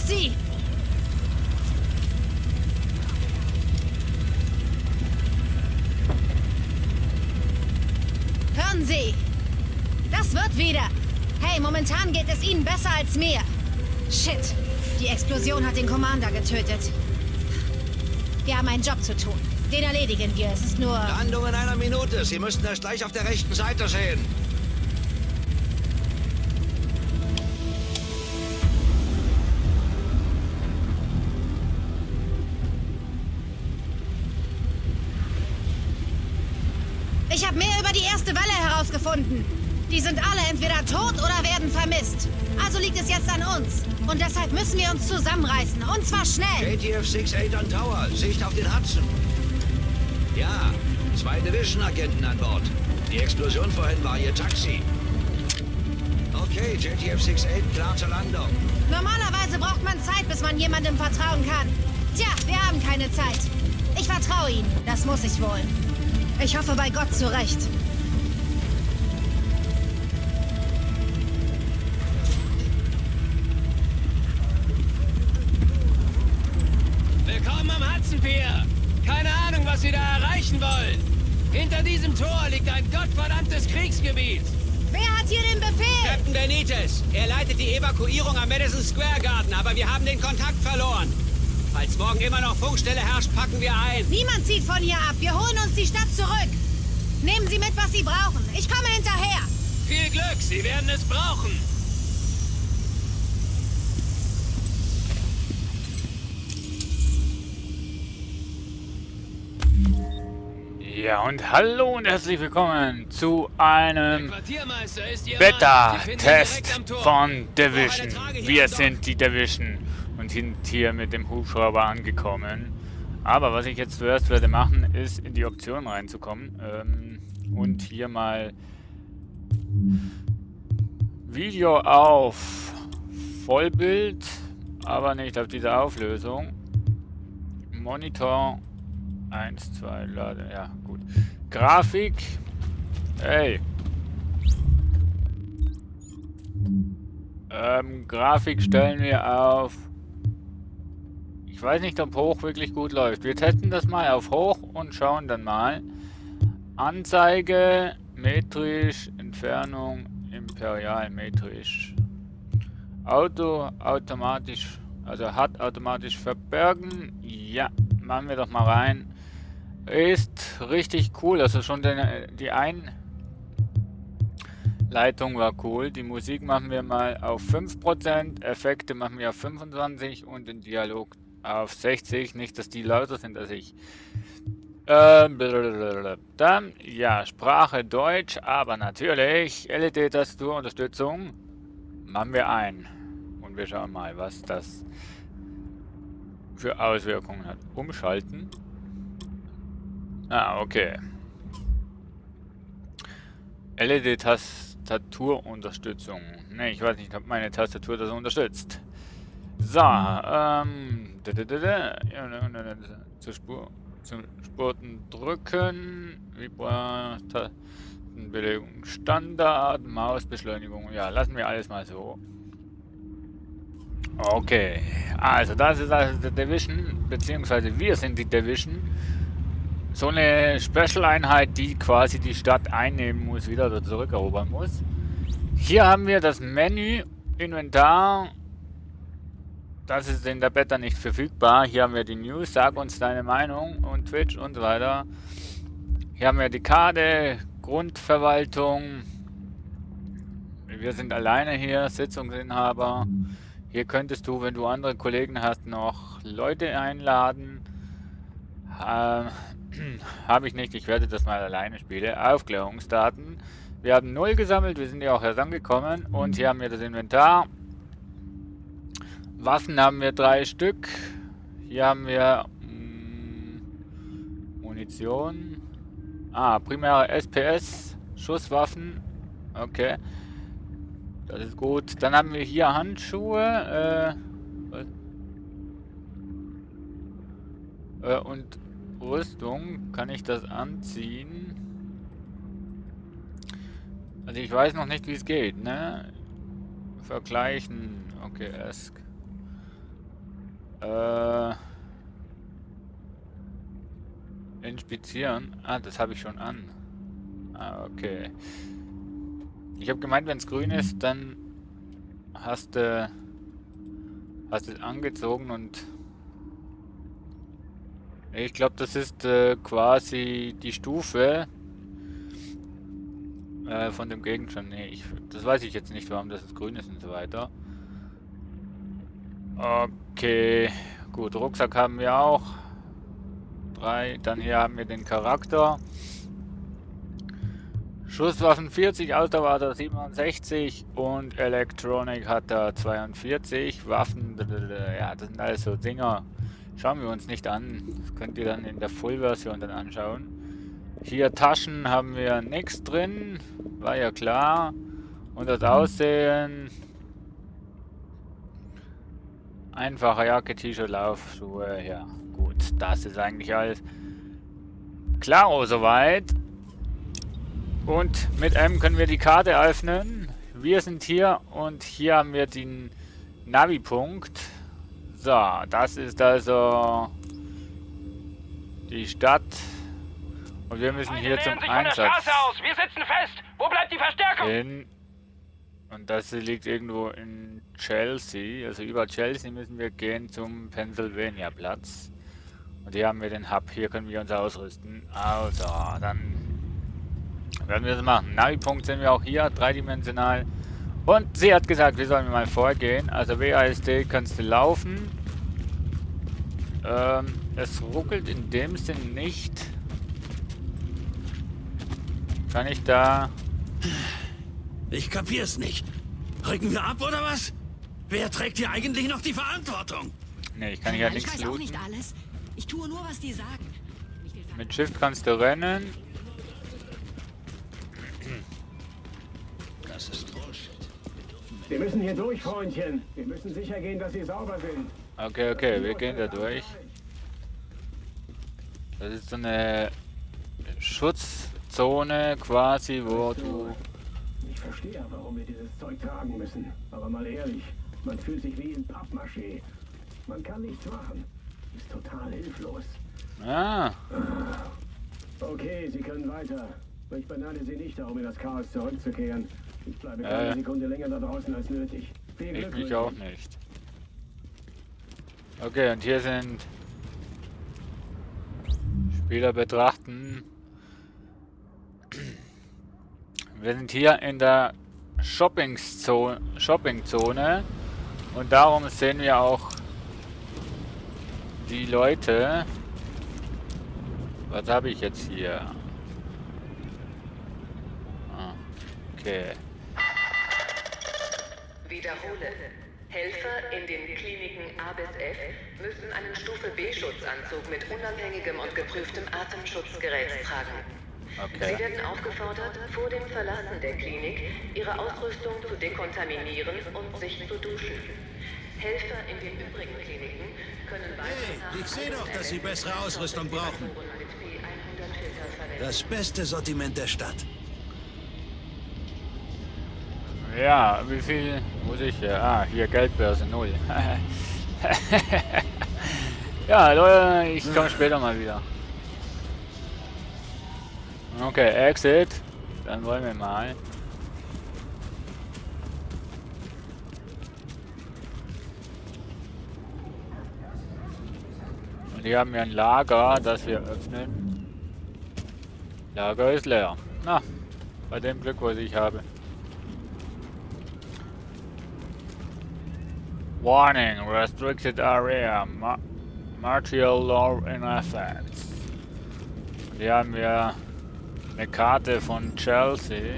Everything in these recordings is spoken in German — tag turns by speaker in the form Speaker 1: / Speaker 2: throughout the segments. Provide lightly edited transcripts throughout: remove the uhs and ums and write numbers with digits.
Speaker 1: sie! Hören Sie! Das wird wieder! Hey, momentan geht es Ihnen besser als mir! Shit! Die Explosion hat den Commander getötet. Wir haben einen Job zu tun. Den erledigen wir. Es ist nur...
Speaker 2: Landung in 1 Minute. Sie müssten es gleich auf der rechten Seite sehen.
Speaker 1: Ich habe mehr über die erste Welle herausgefunden. Die sind alle entweder tot oder werden vermisst. Also liegt es jetzt an uns. Und deshalb müssen wir uns zusammenreißen. Und zwar schnell.
Speaker 2: JTF 68 on Tower. Sicht auf den Hudson. Ja, 2 Division-Agenten an Bord. Die Explosion vorhin war ihr Taxi. Okay, JTF 68 klar zur Landung.
Speaker 1: Normalerweise braucht man Zeit, bis man jemandem vertrauen kann. Tja, wir haben keine Zeit. Ich vertraue Ihnen. Das muss ich wohl. Ich hoffe bei Gott zurecht.
Speaker 3: Willkommen am Hudson Pier. Keine Ahnung, was Sie da erreichen wollen. Hinter diesem Tor liegt ein gottverdammtes Kriegsgebiet.
Speaker 1: Wer hat hier den Befehl?
Speaker 3: Captain Benitez. Er leitet die Evakuierung am Madison Square Garden, aber wir haben den Kontakt verloren. Falls morgen immer noch Funkstelle herrscht, packen wir ein.
Speaker 1: Niemand zieht von hier ab. Wir holen uns die Stadt zurück. Nehmen Sie mit, was Sie brauchen. Ich komme hinterher.
Speaker 3: Viel Glück, Sie werden es brauchen.
Speaker 4: Ja, und hallo und herzlich willkommen zu einem
Speaker 3: Quartiermeister ist Ihr Mann. Sie finden ihn
Speaker 4: Beta-Test
Speaker 3: direkt am Tor.
Speaker 4: von Division.
Speaker 3: Noch eine Trage hier
Speaker 4: Wir
Speaker 3: am Dock.
Speaker 4: sind die Division und sind hier mit dem Hubschrauber angekommen. Aber was ich jetzt zuerst werde machen, ist in die Option reinzukommen und hier mal Video auf Vollbild, aber nicht auf diese Auflösung. Monitor 1, 2, Lade, ja gut. Grafik, hey. Grafik stellen wir auf, ich weiß nicht, ob hoch wirklich gut läuft. Wir testen das mal auf hoch und schauen dann mal. Anzeige, metrisch, Entfernung, imperial, metrisch. Automatisch, also hat automatisch verbergen. Ja, machen wir doch mal rein. Ist richtig cool, also schon die Einleitung war cool. Die Musik machen wir mal auf 5%, Effekte machen wir auf 25% und den Dialog auf 60%. Nicht, dass die lauter sind als ich. Dann, ja, Sprache Deutsch, aber natürlich LED-Tastaturunterstützung machen wir ein. Und wir schauen mal, was das für Auswirkungen hat. Umschalten. Ah, okay. LED-Tastaturunterstützung. Ne, ich weiß nicht, ob meine Tastatur das unterstützt. So, zu Spurten drücken. Tastenbelegung Standard, Mausbeschleunigung. Ja, lassen wir alles mal so. Okay, also das ist also die Division, beziehungsweise wir sind die Division. So eine Special-Einheit, die quasi die Stadt einnehmen muss, wieder oder zurückerobern muss. Hier haben wir das Menü, Inventar. Das ist in der Beta nicht verfügbar. Hier haben wir die News, sag uns deine Meinung und Twitch und so weiter. Hier haben wir die Karte, Grundverwaltung. Wir sind alleine hier, Sitzungsinhaber. Hier könntest du, wenn du andere Kollegen hast, noch Leute einladen. Habe ich nicht, ich werde das mal alleine spielen. Aufklärungsdaten. Wir haben 0 gesammelt, wir sind ja auch erst angekommen. Und hier haben wir das Inventar. Waffen haben wir 3 Stück. Hier haben wir Munition. Primäre SPS, Schusswaffen. Okay. Das ist gut. Dann haben wir hier Handschuhe. Und Rüstung. Kann ich das anziehen? Also ich weiß noch nicht, wie es geht, ne? Vergleichen. Okay, Ask. Inspizieren. Ah, das habe ich schon an. Ah, okay. Ich habe gemeint, wenn es grün ist, dann hast du es angezogen und ich glaube, das ist quasi die Stufe von dem Gegenstand. Nee, das weiß ich jetzt nicht, warum das jetzt grün ist und so weiter. Okay, gut, Rucksack haben wir auch. 3, dann hier haben wir den Charakter. Schusswaffen 40, Ausdauer hat er 67 und Elektronik hat er 42. Waffen, ja, das sind alles so Dinger. Schauen wir uns nicht an. Das könnt ihr dann in der Full-Version dann anschauen. Hier Taschen haben wir nichts drin. War ja klar. Und das Aussehen. Einfache Jacke, T-Shirt, Laufschuhe. Ja, gut. Das ist eigentlich alles klar soweit. Und mit M können wir die Karte öffnen. Wir sind hier und hier haben wir den Navi-Punkt. So, das ist also die Stadt. Und wir müssen hier zum Einsatz
Speaker 5: Wir sitzen fest. Wo bleibt die Verstärkung?
Speaker 4: hin. Und das liegt irgendwo in Chelsea. Also über Chelsea müssen wir gehen zum Pennsylvania Platz. Und hier haben wir den Hub. Hier können wir uns ausrüsten. Also, dann werden wir das machen. Navi-Punkt sind wir auch hier, dreidimensional. Und sie hat gesagt, wir sollen mal vorgehen. Also WASD kannst du laufen. Es ruckelt in dem Sinn nicht. Kann ich da...
Speaker 6: Ich kapier's nicht. Rücken wir ab oder was? Wer trägt hier eigentlich noch die Verantwortung?
Speaker 4: Ne, ich kann hier
Speaker 7: Ich
Speaker 4: nichts
Speaker 7: weiß auch
Speaker 4: looten.
Speaker 7: nicht alles. Ich tue nur, was die sagen. Ich will
Speaker 4: Mit Shift kannst du rennen.
Speaker 2: Das ist Bullshit.
Speaker 8: Wir müssen hier durch, Freundchen. Wir müssen sicher gehen, dass sie sauber sind.
Speaker 4: Okay, wir gehen da durch. Das ist so eine Schutzzone quasi, wo du...
Speaker 8: Ich verstehe, warum wir dieses Zeug tragen müssen. Aber mal ehrlich, man fühlt sich wie in Pappmaché. Man kann nichts machen. Ist total hilflos.
Speaker 4: Ah,
Speaker 8: Okay, Sie können weiter. Ich beneide Sie nicht darum, in das Chaos zurückzukehren. Ich bleibe keine Sekunde länger da draußen als nötig. Viel
Speaker 4: ich
Speaker 8: Glück.
Speaker 4: mich auch nicht. Okay, und hier sind Spieler betrachten. Wir sind hier in der Shoppingzone und darum sehen wir auch die Leute. Was habe ich jetzt hier? Ah, okay.
Speaker 9: Wiederhole. Helfer in den Kliniken A bis F müssen einen Stufe B-Schutzanzug mit unabhängigem und geprüftem Atemschutzgerät tragen.
Speaker 4: Okay.
Speaker 9: Sie werden aufgefordert, vor dem Verlassen der Klinik ihre Ausrüstung zu dekontaminieren und sich zu duschen. Helfer in den übrigen Kliniken können
Speaker 6: Hey, ich sehe doch, dass Sie bessere Ausrüstung brauchen. Das beste Sortiment der Stadt.
Speaker 4: Ja, wie viel muss ich hier? Ah, hier Geldbörse 0. Ja, Leute, ich komme später mal wieder. Okay, Exit. Dann wollen wir mal. Und hier haben wir ein Lager, das wir öffnen. Lager ist leer. Na, bei dem Glück, was ich habe. Warning, restricted area, martial law in effect. Hier haben wir eine Karte von Chelsea.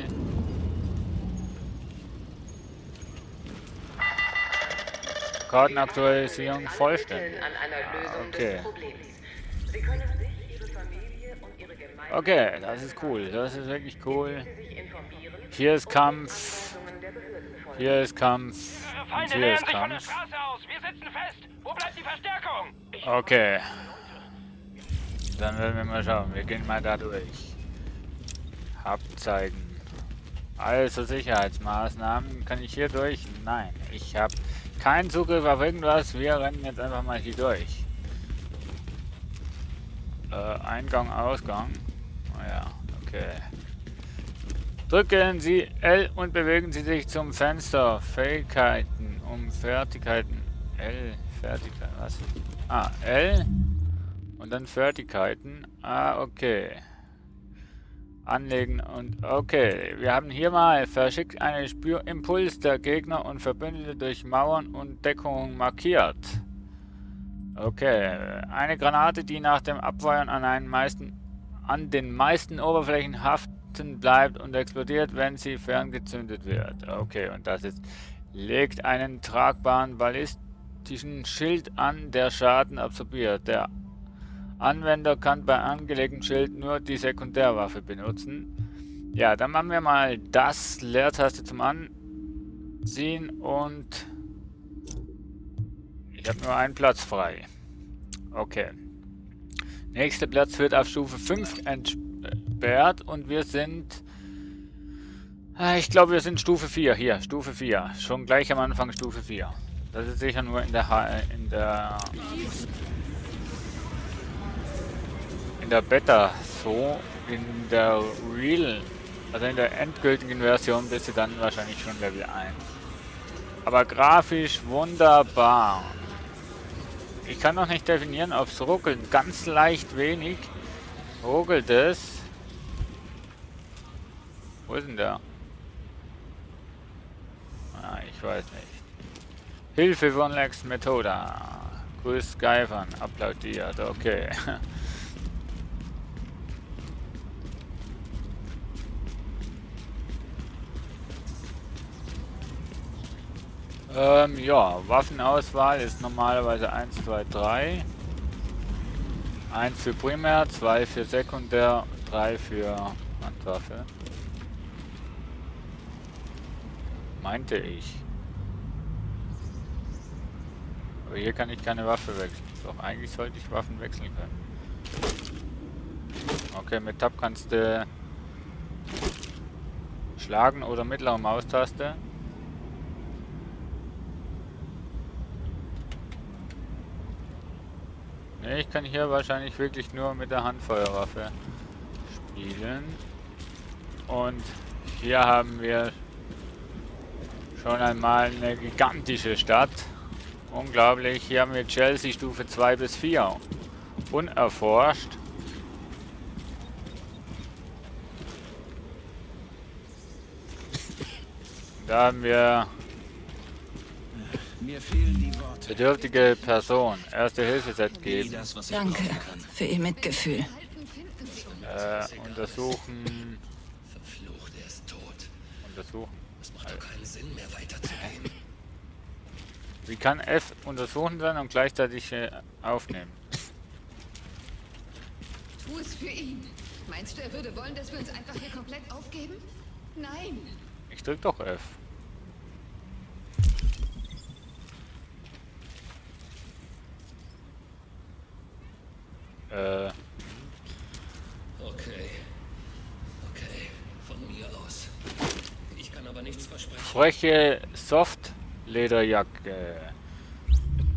Speaker 4: Kartenaktualisierung vollständig.
Speaker 9: An einer Lösung
Speaker 4: Okay.
Speaker 9: des Problems. Sie können sich, Ihre Familie und Ihre Gemeinde
Speaker 4: Okay, das ist cool. Das ist wirklich cool.
Speaker 9: sich informieren
Speaker 4: Hier ist Kampf.
Speaker 9: Anweisungen der Behörden folgen.
Speaker 4: Hier ist Kampf. Und
Speaker 5: Feinde
Speaker 4: hier
Speaker 5: nähern
Speaker 4: ist
Speaker 5: sich von der
Speaker 4: Kampf.
Speaker 5: Straße aus. Wir sitzen fest. Wo bleibt die Verstärkung?
Speaker 4: Okay. Dann werden wir mal schauen. Wir gehen mal da durch. Hub zeigen. Also Sicherheitsmaßnahmen. Kann ich hier durch? Nein. Ich habe keinen Zugriff auf irgendwas. Wir rennen jetzt einfach mal hier durch. Eingang, Ausgang. Oh ja, okay. Drücken Sie L und bewegen Sie sich zum Fenster. Fähigkeiten, um Fertigkeiten. L, Fertigkeiten, was? Ah, L. Und dann Fertigkeiten. Ah, okay. Anlegen und okay. Wir haben hier mal verschickt einen Spürimpuls der Gegner und Verbündete durch Mauern und Deckung markiert. Okay. Eine Granate, die nach dem Abfeuern an den meisten Oberflächen haften bleibt und explodiert, wenn sie ferngezündet wird. Okay, und das ist, legt einen tragbaren ballistischen Schild an, der Schaden absorbiert. Der Anwender kann bei angelegtem Schild nur die Sekundärwaffe benutzen. Ja, dann machen wir mal das. Leertaste zum Anziehen und ich habe nur einen Platz frei. Okay. Nächster Platz wird auf Stufe 5 entsperrt und wir sind... Ich glaube, wir sind Stufe 4. Hier, Stufe 4. Schon gleich am Anfang Stufe 4. Das ist sicher nur in der Beta so, in der Real, also in der endgültigen Version bist du dann wahrscheinlich schon Level 1. Aber grafisch wunderbar. Ich kann noch nicht definieren, ob es ruckelt. Ganz leicht wenig ruckelt es. Wo ist denn der? Ah, ich weiß nicht. Hilfe von Lex Methoda. Grüß Skyfan. Applaudiert. Okay. Ja, Waffenauswahl ist normalerweise 1, 2, 3. 1 für Primär, 2 für Sekundär, 3 für Handwaffe. Meinte ich. Aber hier kann ich keine Waffe wechseln. Doch, eigentlich sollte ich Waffen wechseln können. Okay, mit Tab kannst du schlagen oder mittlere Maustaste. Ich kann hier wahrscheinlich wirklich nur mit der Handfeuerwaffe spielen. Und hier haben wir schon einmal eine gigantische Stadt. Unglaublich. Hier haben wir Chelsea Stufe 2 bis 4 unerforscht. Da haben wir
Speaker 6: Mir fehlen die Worte.
Speaker 4: bedürftige Person. Erste-Hilfe-Set geben.
Speaker 7: Danke für Ihr Mitgefühl.
Speaker 4: Untersuchen.
Speaker 6: Verflucht, er ist tot.
Speaker 4: Untersuchen.
Speaker 6: Es macht doch keinen Sinn mehr weiterzugehen.
Speaker 4: Wie kann F untersuchen sein und gleichzeitig aufnehmen?
Speaker 10: Tu es für ihn. Meinst du, er würde wollen, dass wir uns einfach hier komplett aufgeben? Nein.
Speaker 4: Ich drück doch F.
Speaker 6: Okay, von mir aus. Ich kann aber nichts versprechen.
Speaker 4: Freche Soft-Lederjacke.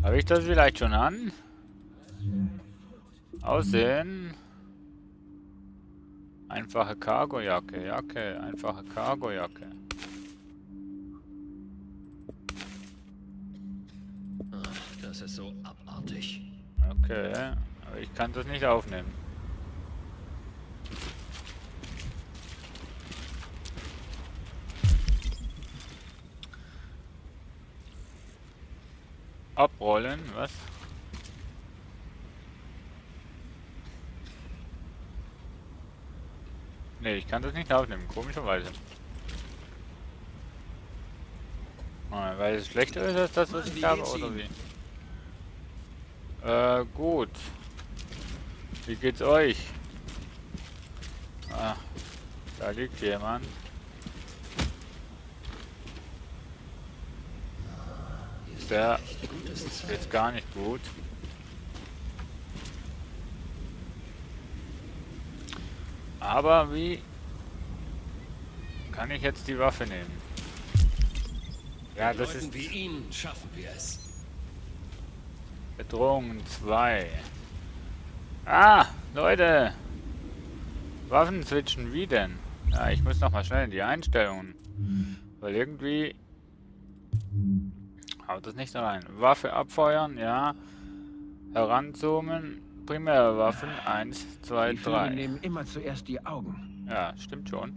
Speaker 4: Habe ich das vielleicht schon an? Aussehen. Einfache Cargojacke. Jacke. Einfache Cargojacke.
Speaker 6: Das ist so abartig.
Speaker 4: Okay. Aber ich kann das nicht aufnehmen. Abrollen, was? Ne, ich kann das nicht aufnehmen, komischerweise. Weil es schlechter ist als das, was ich habe, oder wie? Gut. Wie geht's euch? Ah, da liegt jemand. Der ist jetzt gar nicht gut. Aber wie Kann ich jetzt die Waffe nehmen? Ja, das ist...
Speaker 6: Wie ihn schaffen wir es.
Speaker 4: Bedrohung 2. Ah, Leute! Waffen switchen, wie denn? Ja, ich muss noch mal schnell in die Einstellungen. Weil irgendwie... haut das nicht rein. Waffe abfeuern, ja. Heranzoomen. Primäre Waffen 1, 2, 3.
Speaker 8: Die nehmen immer zuerst die Augen.
Speaker 4: Ja, stimmt schon.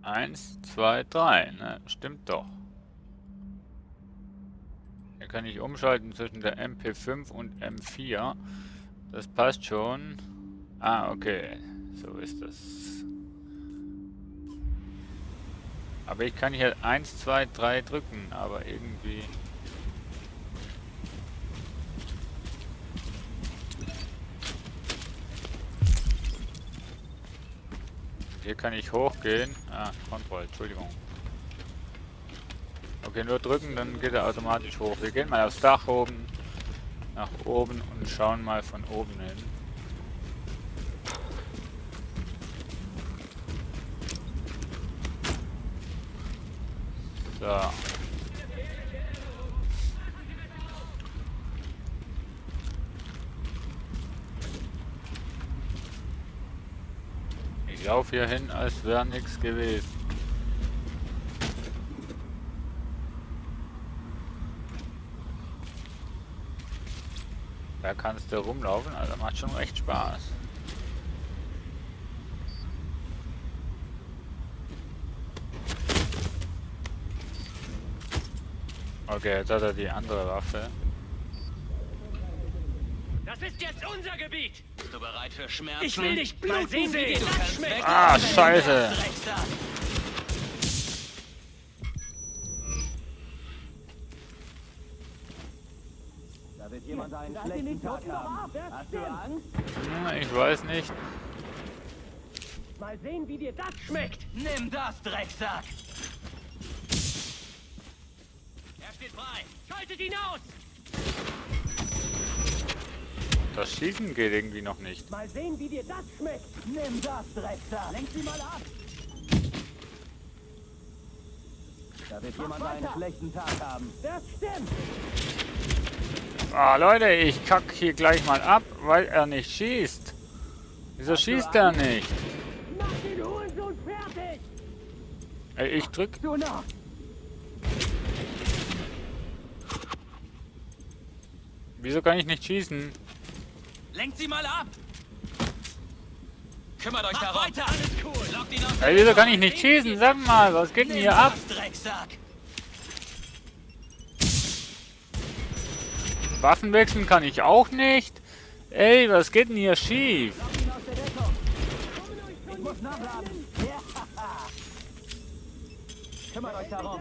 Speaker 4: Eins, zwei, drei, ne? Stimmt doch. Hier kann ich umschalten zwischen der MP5 und M4. Das passt schon. Ah, okay. So ist das. Aber ich kann hier 1, 2, 3 drücken, aber irgendwie... Hier kann ich hochgehen. Ah, Kontroll, Entschuldigung. Okay, nur drücken, dann geht er automatisch hoch. Wir gehen mal aufs Dach oben, nach oben und schauen mal von oben hin. So. Ich laufe hier hin, als wäre nichts gewesen. Da kannst du rumlaufen, also macht schon recht Spaß. Okay, jetzt hat er die andere Waffe.
Speaker 5: Das ist jetzt unser Gebiet!
Speaker 6: Bist du bereit für Schmerzen?
Speaker 5: Ich will dich bluten sehen, wie dir das schmeckt!
Speaker 4: Ah, Scheiße!
Speaker 8: Da wird jemand einen schlechten Tag haben. Hast du Angst?
Speaker 4: Ich weiß nicht.
Speaker 5: Mal sehen, wie dir das schmeckt!
Speaker 6: Nimm das, Drecksack! Er steht frei!
Speaker 5: Schaltet ihn aus!
Speaker 4: Das Schießen geht irgendwie noch nicht.
Speaker 5: Mal sehen, wie dir das schmeckt!
Speaker 8: Nimm das, Drecksack! Lenk sie mal ab! Da wird jemand einen schlechten Tag haben.
Speaker 5: Das stimmt!
Speaker 4: Ah, Leute, ich kack hier gleich mal ab, weil er nicht schießt. Wieso schießt er nicht?
Speaker 5: Mach den Hurensohn fertig!
Speaker 4: Ey, ich drück.
Speaker 5: Du noch!
Speaker 4: Wieso kann ich nicht schießen?
Speaker 6: Lenkt sie mal ab! Kümmert euch darum! Weiter, alles cool! Lockt ihn aus.
Speaker 4: Ey, wieso kann ich nicht schießen? Sag mal, was geht denn hier ab?
Speaker 6: Drecksack!
Speaker 4: Waffen wechseln kann ich auch nicht. Ey, was geht denn hier schief?
Speaker 8: Ich muss nachladen. Ja. Kümmert euch darum.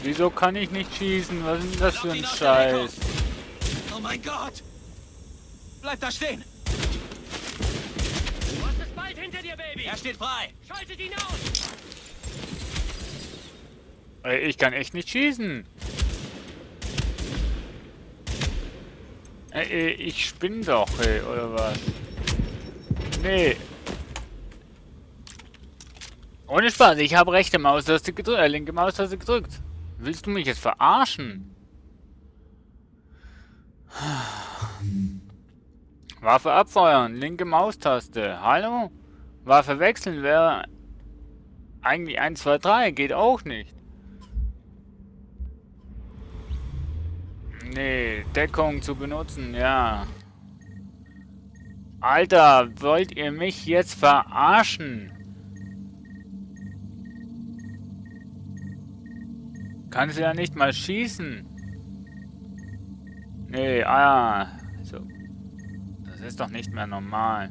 Speaker 4: Wieso kann ich nicht schießen? Was ist denn das für ein Scheiß?
Speaker 6: Oh mein Gott! Bleib da stehen!
Speaker 5: Du hast es bald hinter dir, Baby!
Speaker 6: Er steht frei!
Speaker 5: Schaltet ihn aus!
Speaker 4: Ey, ich kann echt nicht schießen. Ey, ich spinne doch, ey, oder was? Nee. Ohne Spaß, ich habe rechte Maustaste gedrückt, linke Maustaste gedrückt. Willst du mich jetzt verarschen? Waffe abfeuern, linke Maustaste. Hallo? Waffe wechseln wäre eigentlich 1, 2, 3, geht auch nicht. Nee, Deckung zu benutzen, ja. Alter, wollt ihr mich jetzt verarschen? Kannst du ja nicht mal schießen. Nee, so. Das ist doch nicht mehr normal.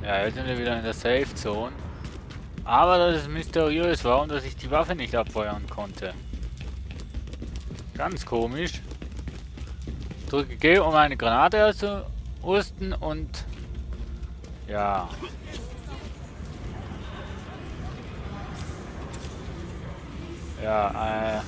Speaker 4: Ja, jetzt sind wir wieder in der Safe Zone. Aber das ist mysteriös, warum dass ich die Waffe nicht abfeuern konnte. Ganz komisch. Drücke G, um eine Granate auszurüsten und... Ja. Ja,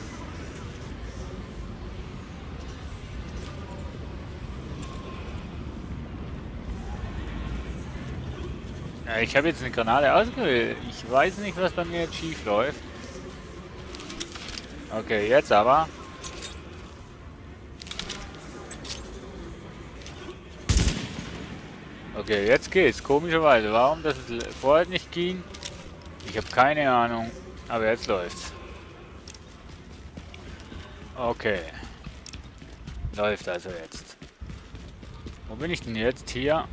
Speaker 4: ja, ich habe jetzt eine Granate ausgewählt. Ich weiß nicht, was bei mir jetzt schief läuft. Okay, jetzt aber. Okay, jetzt geht's. Komischerweise. Warum das vorher nicht ging? Ich habe keine Ahnung. Aber jetzt läuft's. Okay. Läuft also jetzt. Wo bin ich denn jetzt? Hier.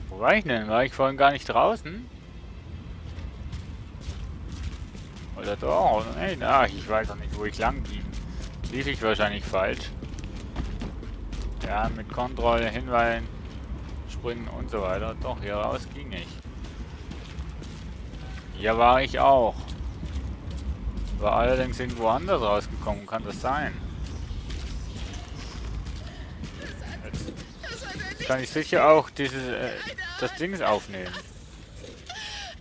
Speaker 4: Wo war ich denn? War ich vorhin gar nicht draußen? Oder doch? Oder nicht? Ach, ich weiß auch nicht, wo ich lang ging. Lief ich wahrscheinlich falsch. Ja, mit Kontrolle, Hinweisen, Springen und so weiter. Doch, hier raus ging ich. Hier war ich auch. War allerdings irgendwo anders rausgekommen. Kann das sein? Jetzt kann ich sicher auch dieses das Ding aufnehmen.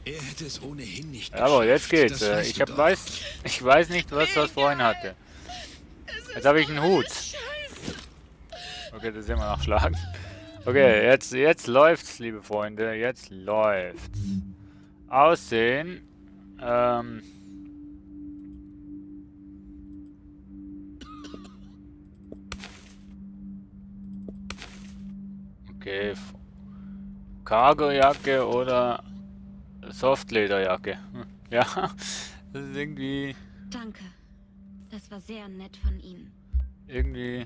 Speaker 6: Er hätte es ohnehin nicht
Speaker 4: Aber jetzt geht's.
Speaker 6: Das weißt
Speaker 4: Ich
Speaker 6: du doch.
Speaker 4: weiß nicht, was das vorhin hatte. Jetzt habe ich einen Hut. Okay, das ist immer noch schlagen. Okay, jetzt läuft's, liebe Freunde. Jetzt läuft's. Aussehen. Okay. Cargojacke oder Softlederjacke. Ja, das ist irgendwie...
Speaker 11: Danke. Das war sehr nett von Ihnen.
Speaker 4: Irgendwie...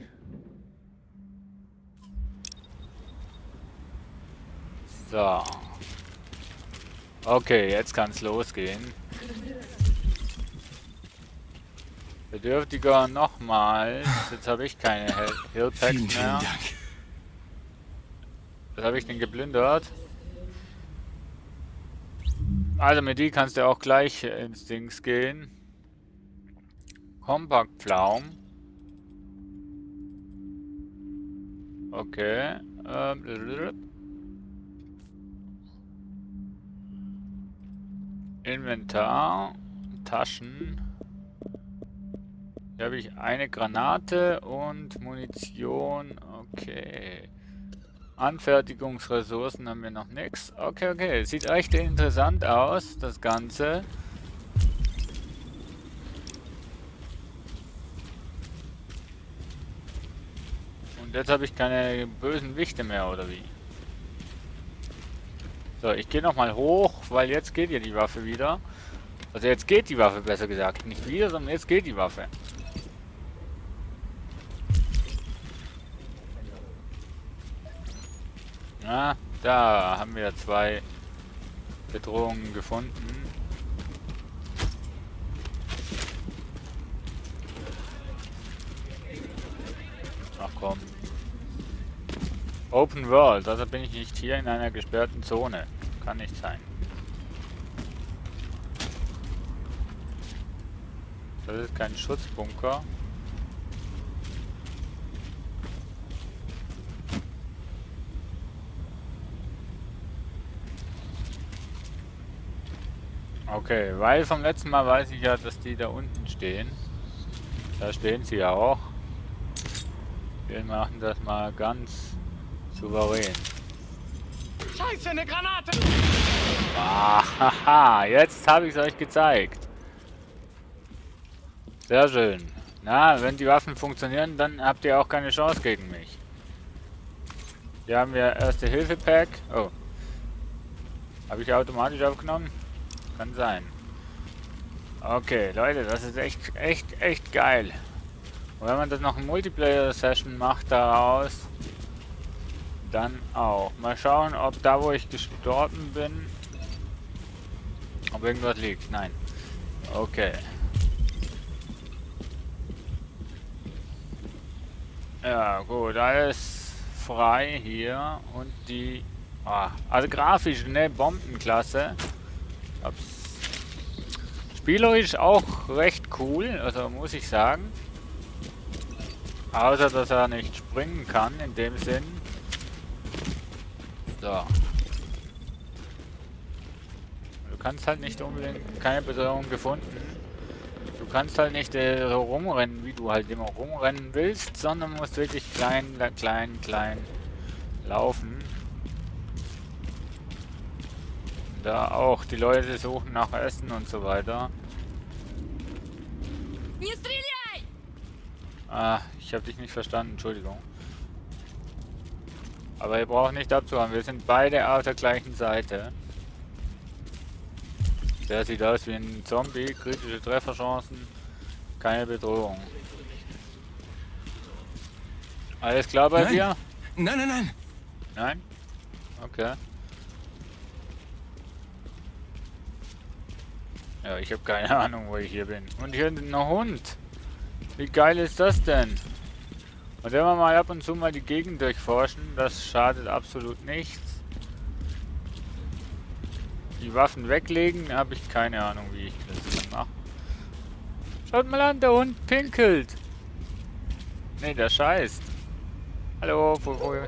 Speaker 4: So. Okay, jetzt kann es losgehen. Bedürftiger nochmals. Jetzt habe ich keine Healpacks mehr. Was habe ich denn geplündert? Also mit die kannst du auch gleich ins Dings gehen. Kompaktpflaum. Okay. Inventar. Taschen. Hier habe ich eine Granate und Munition. Okay. Anfertigungsressourcen haben wir noch nichts. Okay, okay. Sieht echt interessant aus, das Ganze. Und jetzt habe ich keine bösen Wichte mehr, oder wie? So, ich gehe nochmal hoch, weil jetzt geht ja die Waffe wieder. Also jetzt geht die Waffe, besser gesagt. Nicht wieder, sondern jetzt geht die Waffe. Ja, da haben wir 2 Bedrohungen gefunden. Ach komm. Open World, also bin ich nicht hier in einer gesperrten Zone. Kann nicht sein. Das ist kein Schutzbunker. Okay, weil vom letzten Mal weiß ich ja, dass die da unten stehen. Da stehen sie ja auch. Wir machen das mal ganz souverän.
Speaker 5: Scheiße, eine Granate!
Speaker 4: Ah, haha, jetzt habe ich es euch gezeigt. Sehr schön. Na, wenn die Waffen funktionieren, dann habt ihr auch keine Chance gegen mich. Hier haben wir Erste-Hilfe-Pack. Oh. Habe ich automatisch aufgenommen? Kann sein. Okay, Leute, das ist echt geil. Und wenn man das noch in Multiplayer-Session macht daraus, dann auch. Mal schauen, ob da, wo ich gestorben bin, ob irgendwas liegt. Nein. Okay. Ja, gut, alles frei hier. Und die... Ah, also grafisch, ne? Bombenklasse. Spielerisch auch recht cool, also muss ich sagen. Außer, dass er nicht springen kann, in dem Sinn. So. Du kannst halt nicht unbedingt, keine Bedrohung gefunden. Du kannst halt nicht so rumrennen, wie du halt immer rumrennen willst, sondern musst wirklich klein laufen. Da auch, die Leute suchen nach Essen und so weiter. Ah, ich habe dich nicht verstanden, Entschuldigung. Aber ihr braucht nicht abzuhauen, wir sind beide auf der gleichen Seite. Der sieht aus wie ein Zombie, kritische Trefferchancen, keine Bedrohung. Alles klar bei dir?
Speaker 6: Nein.
Speaker 4: Nein? Okay. Ja, ich habe keine Ahnung, wo ich hier bin. Und hier ist ein Hund. Wie geil ist das denn? Und wenn wir mal ab und zu mal die Gegend durchforschen, das schadet absolut nichts. Die Waffen weglegen, habe ich keine Ahnung, wie ich das mache. Schaut mal an, der Hund pinkelt. Ne, der scheißt. Hallo, wo?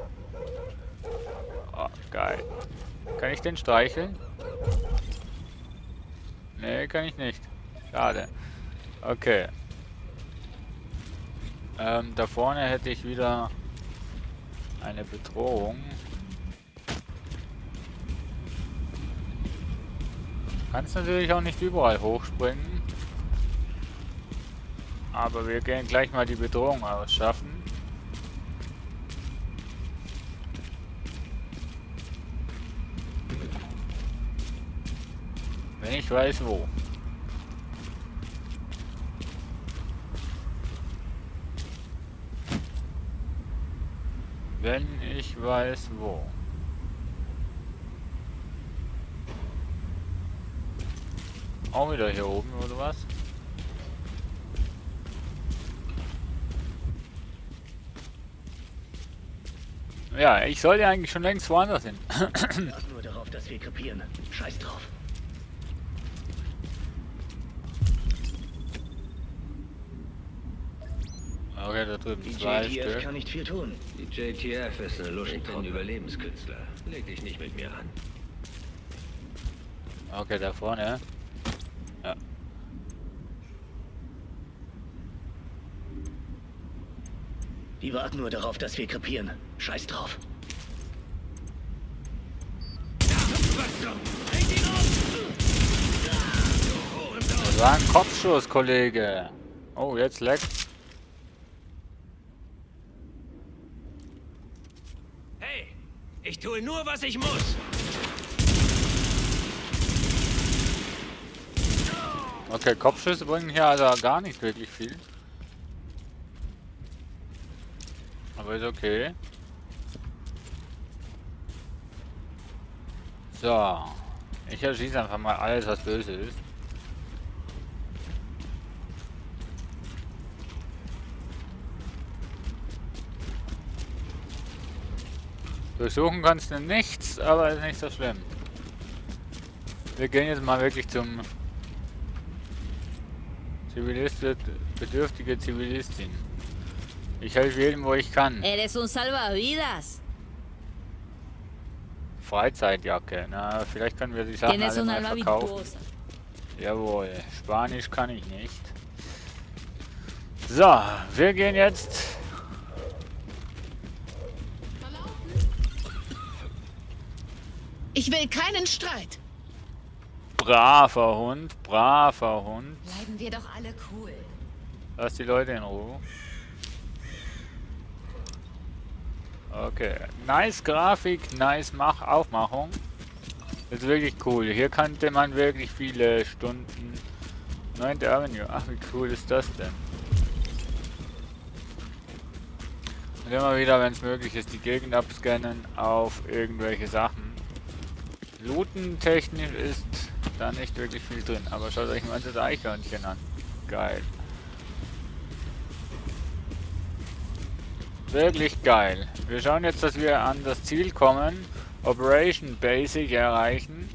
Speaker 4: Oh, geil. Kann ich den streicheln? Ne, kann ich nicht. Schade. Okay. Da vorne hätte ich wieder eine Bedrohung. Kannst natürlich auch nicht überall hochspringen. Aber wir gehen gleich mal die Bedrohung ausschaffen. Wenn ich weiß wo. Wenn ich weiß wo. Auch wieder hier oben, oder was? Ja, ich sollte eigentlich schon längst woanders hin.
Speaker 8: Nur darauf, dass wir krepieren. Scheiß drauf.
Speaker 4: Okay, da drüben
Speaker 8: Die
Speaker 4: zwei
Speaker 8: JTF
Speaker 4: Stück.
Speaker 8: kann nicht viel tun.
Speaker 2: Die JTF ist eine Luschentruppe. Überlebenskünstler. Leg dich nicht mit mir an.
Speaker 4: Okay, da vorne. Ja.
Speaker 8: Die warten nur darauf, dass wir krepieren. Scheiß drauf.
Speaker 4: Das war ein Kopfschuss, Kollege. Oh, jetzt leckt.
Speaker 3: Hey, ich tue nur, was ich muss.
Speaker 4: Okay, Kopfschüsse bringen hier also gar nicht wirklich viel. Aber ist okay. So. Ich erschieße einfach mal alles, was böse ist. Durchsuchen kannst du nichts, aber ist nicht so schlimm. Wir gehen jetzt mal wirklich zum bedürftige Zivilistin. Ich helfe jedem, wo ich kann.
Speaker 12: Eres un salvavidas.
Speaker 4: Freizeitjacke. Na, vielleicht können wir die Sachen alle mal verkaufen. Jawohl, Spanisch kann ich nicht. So, wir gehen jetzt.
Speaker 1: Ich will keinen Streit.
Speaker 4: Braver Hund, braver Hund.
Speaker 10: Bleiben wir doch alle cool.
Speaker 4: Lass die Leute in Ruhe. Okay, nice Grafik, nice Aufmachung. Das ist wirklich cool. Hier kannte man wirklich viele Stunden. 9. Avenue, ach wie cool ist das denn? Und immer wieder, wenn es möglich ist, die Gegend abscannen auf irgendwelche Sachen. Looten technisch ist da nicht wirklich viel drin, aber schaut euch mal das Eichhörnchen an. Geil. Wirklich geil. Wir schauen jetzt, dass wir an das Ziel kommen. Operation Basic erreichen.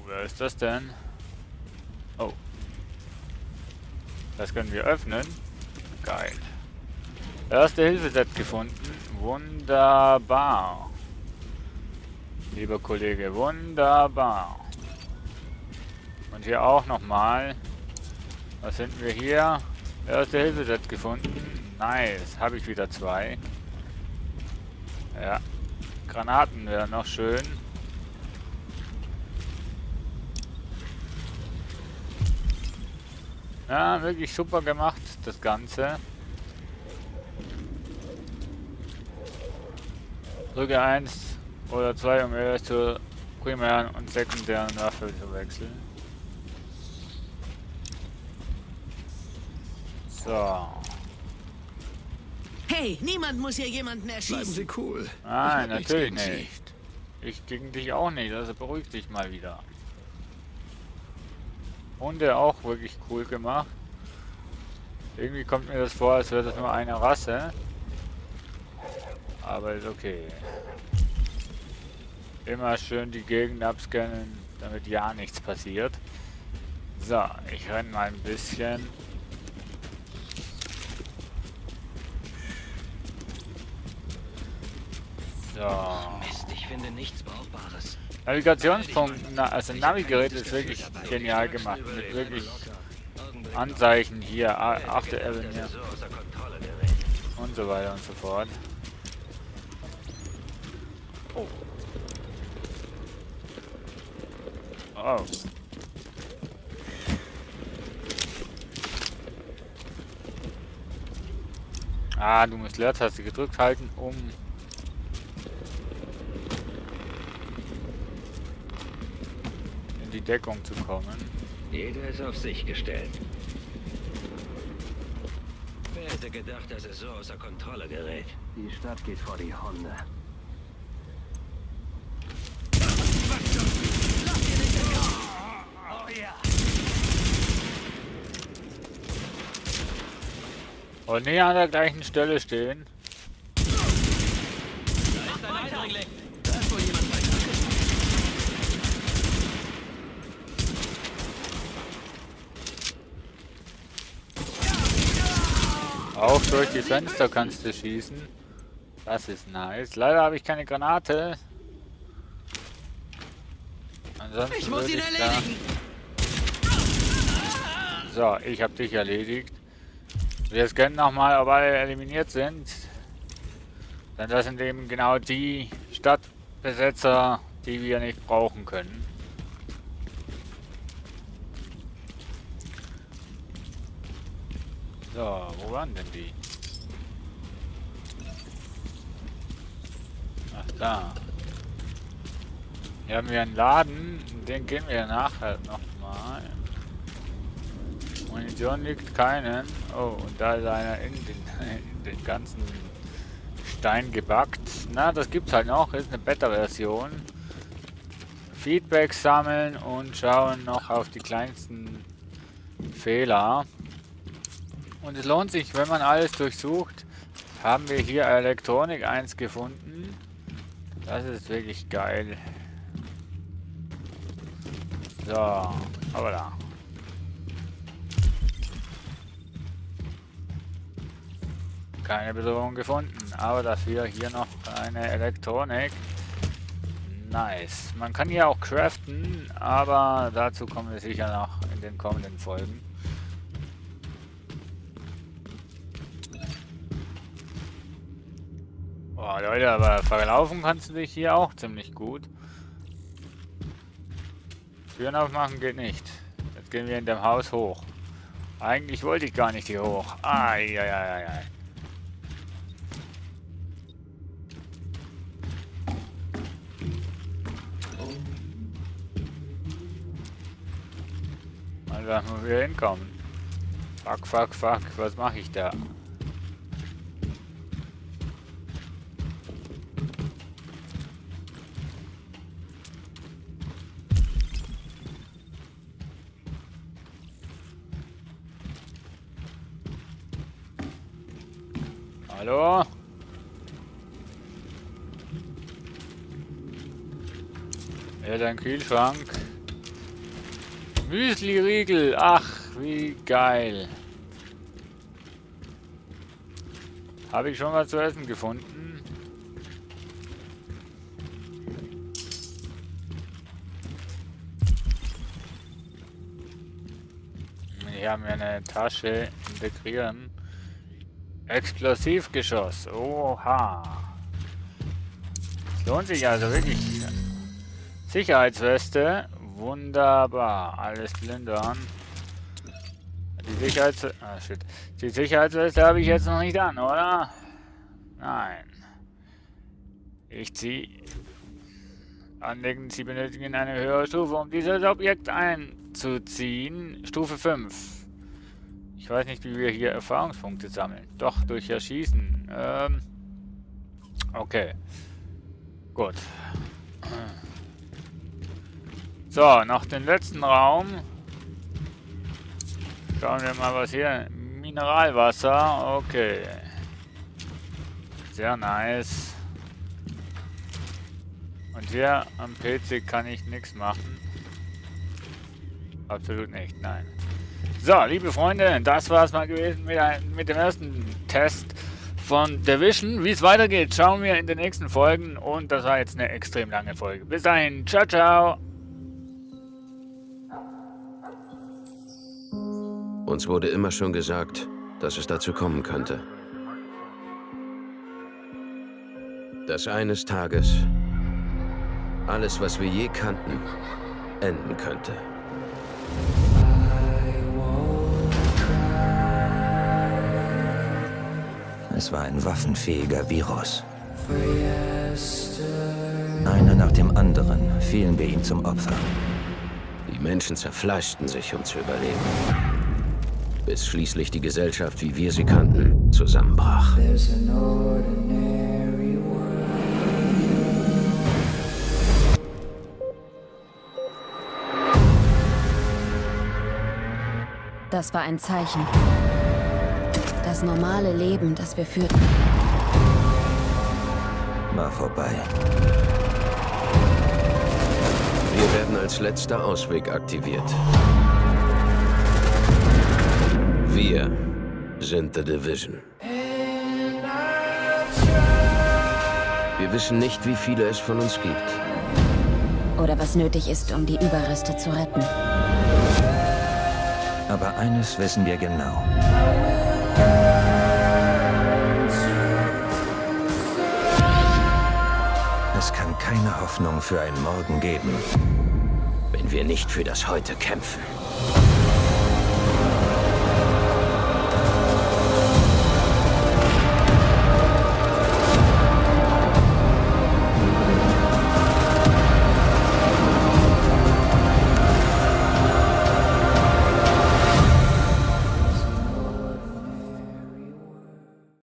Speaker 4: wer ist das denn? Oh. Das können wir öffnen. Geil. Erste Hilfeset gefunden. Wunderbar. Lieber Kollege, wunderbar. Und hier auch nochmal. Was finden wir hier? Erste Hilfeset gefunden. Nice. Habe ich wieder 2. Ja. Granaten wären noch schön. Ja, wirklich super gemacht, das Ganze. Drücke 1 oder 2, um erst zur primären und sekundären Waffe zu wechseln. So.
Speaker 6: Hey, niemand muss hier jemanden erschießen. Bleiben Sie cool.
Speaker 4: Nein, natürlich nicht. Ich gegen dich auch nicht, also beruhig dich mal wieder. Hunde auch wirklich cool gemacht. Irgendwie kommt mir das vor, als wäre das nur eine Rasse. Aber ist okay. Immer schön die Gegend abscannen, damit ja nichts passiert. So, ich renne mal ein bisschen. So.
Speaker 2: Mist, ich finde nichts Brauchbares.
Speaker 4: Navigationspunkt, also Navigerät ist wirklich genial gemacht. Mit wirklich Anzeichen hier, 8. Avenue und so weiter und so fort. Oh. Oh. Ah, du musst Leertaste gedrückt halten, um in die Deckung zu kommen.
Speaker 2: Jeder ist auf sich gestellt. Wer hätte gedacht, dass es so außer Kontrolle gerät?
Speaker 8: Die Stadt geht vor die Hunde.
Speaker 4: Und nie an der gleichen Stelle stehen.
Speaker 6: Da ist ein Eindringling. Da ist wohl jemand bei
Speaker 4: Auch durch die Fenster kannst du schießen. Das ist nice. Leider habe ich keine Granate. Ansonsten
Speaker 6: Ich muss ihn
Speaker 4: würde ich
Speaker 6: erledigen.
Speaker 4: So, ich habe dich erledigt. Wir scannen nochmal, ob alle eliminiert sind. Denn das sind eben genau die Stadtbesetzer, die wir nicht brauchen können. So, wo waren denn die? Ach, da. Hier haben wir einen Laden, den gehen wir nachher nochmal. Munition liegt keinen. Oh, und da ist einer in den ganzen Stein gebackt. Na, das gibt's halt noch. Ist eine Beta-Version. Feedback sammeln und schauen noch auf die kleinsten Fehler. Und es lohnt sich, wenn man alles durchsucht. Haben wir hier Elektronik 1 gefunden. Das ist wirklich geil. So, aber da. Keine Bedrohung gefunden, aber dafür hier noch eine Elektronik. Nice. Man kann hier auch craften, aber dazu kommen wir sicher noch in den kommenden Folgen. Boah, Leute, aber verlaufen kannst du dich hier auch ziemlich gut. Türen aufmachen geht nicht. Jetzt gehen wir in dem Haus hoch. Eigentlich wollte ich gar nicht hier hoch. Ai. Da müssen wir hinkommen. Fuck. Was mache ich da? Hallo? Ja, dein Kühlschrank. Müsli-Riegel. Ach, wie geil. Habe ich schon was zu essen gefunden? Hier haben wir eine Tasche. Integrieren. Explosivgeschoss. Oha. Das lohnt sich also wirklich. Sicherheitsweste. Wunderbar. Alles plündern. Die Sicherheitsweste habe ich jetzt noch nicht an, oder? Nein. Ich ziehe. Anlegen, Sie benötigen eine höhere Stufe, um dieses Objekt einzuziehen. Stufe 5. Ich weiß nicht, wie wir hier Erfahrungspunkte sammeln. Doch, durch Erschießen. Okay. Gut. So, noch den letzten Raum. Schauen wir mal, was hier... Mineralwasser. Okay. Sehr nice. Und hier am PC kann ich nichts machen. Absolut nicht, nein. So, liebe Freunde, das war es mal gewesen mit dem ersten Test von Division. Wie es weitergeht, schauen wir in den nächsten Folgen. Und das war jetzt eine extrem lange Folge. Bis dahin, ciao, ciao.
Speaker 13: Uns wurde immer schon gesagt, dass es dazu kommen könnte. Dass eines Tages alles, was wir je kannten, enden könnte.
Speaker 14: Es war ein waffenfähiger Virus. Einer nach dem anderen fielen wir ihm zum Opfer.
Speaker 13: Die Menschen zerfleischten sich, um zu überleben. Bis schließlich die Gesellschaft, wie wir sie kannten, zusammenbrach.
Speaker 11: Das war ein Zeichen. Das normale Leben, das wir führten,
Speaker 14: war vorbei.
Speaker 13: Wir werden als letzter Ausweg aktiviert. Wir sind The Division. Wir wissen nicht, wie viele es von uns gibt.
Speaker 11: oder was nötig ist, um die Überreste zu retten.
Speaker 14: Aber eines wissen wir genau. Es kann keine Hoffnung für einen Morgen geben,
Speaker 13: wenn wir nicht für das Heute kämpfen.